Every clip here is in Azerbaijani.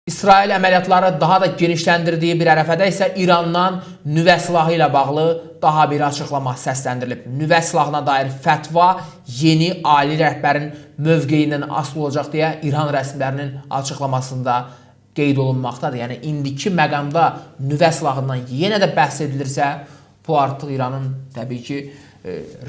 İsrail əməliyyatları daha da genişləndirdiyi bir ərəfədə isə İrandan nüvə silahı ilə bağlı daha bir açıqlama səsləndirilib. Nüvə silahına dair fətva yeni ali rəhbərin mövqeyindən asılı olacaq deyə İran rəsmilərinin açıqlamasında qeyd olunmaqdadır. Yəni indiki məqamda nüvə silahından yenə də bəhs edilirsə, bu artıq İranın təbii ki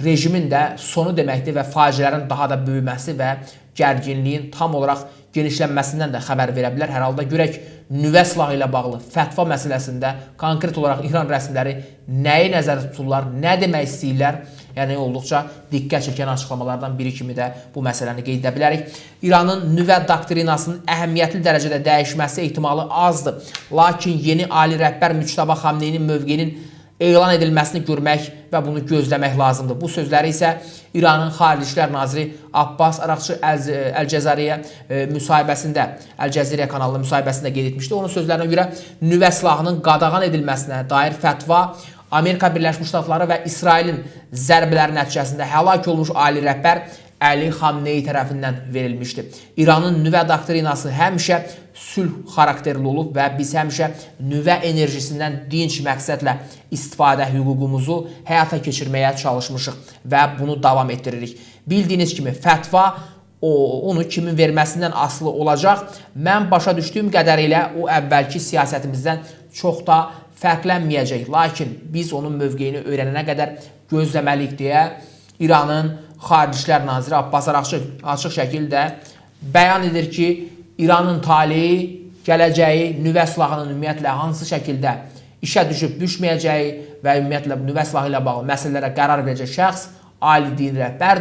rejimin də sonu deməkdir və faciələrin daha da böyüməsi və gərginliyin tam olaraq genişlənməsindən də xəbər verə bilər. Hər halda görək nüvə silahı ilə bağlı fətva məsələsində konkret olaraq İran rəsmiləri nəyi nəzərdə tuturlar, nə demək istəyirlər? Yəni olduqca diqqət çəkən açıqlamalardan biri kimi də bu məsələni qeyd edə bilərik. İranın nüvə doktrinasının əhəmiyyətli dərəcədə dəyişməsi ehtimalı azdır. Lakin yeni ali rəhbər Müçtəba Xamneyinin mövqeyinin elan edilməsini görmək və bunu gözləmək lazımdır. Bu sözləri isə İranın Xarici İşlər Naziri Abbas Araqçı Əl-Cəzariyə müsahibəsində, Əl-Cəzirə kanalının müsahibəsində qeyd etmişdi. Onun sözlərinə görə nüvə silahının qadağan edilməsinə dair fətva Amerika Birləşmiş Ştatları və İsrailin zərbələri nəticəsində həlak olmuş ali rəhbər Əli Xamney tərəfindən verilmişdi. İranın nüvə doktrinası həmişə sülh xarakterli olub və biz həmişə nüvə enerjisindən dinc məqsədlə istifadə hüququmuzu həyata keçirməyə çalışmışıq və bunu davam etdiririk. Bildiyiniz kimi fətva onu kimin verməsindən asılı olacaq. Mən başa düşdüyüm qədərilə o əvvəlki siyasətimizdən çox da fərqlənməyəcək. Lakin biz onun mövqeyini öyrənənə qədər gözləməliyik deyə İranın Xarici İşlər Naziri Abbas Araqçı açıq şəkildə bəyan edir ki, İranın taleyi, gələcəyi, nüvə silahının ümumiyyətlə hansı şəkildə işə düşüb düşməyəcəyi və ümumiyyətlə nüvə silahı ilə bağlı məsələlərə qərar verəcək şəxs ali din rəhbərdir.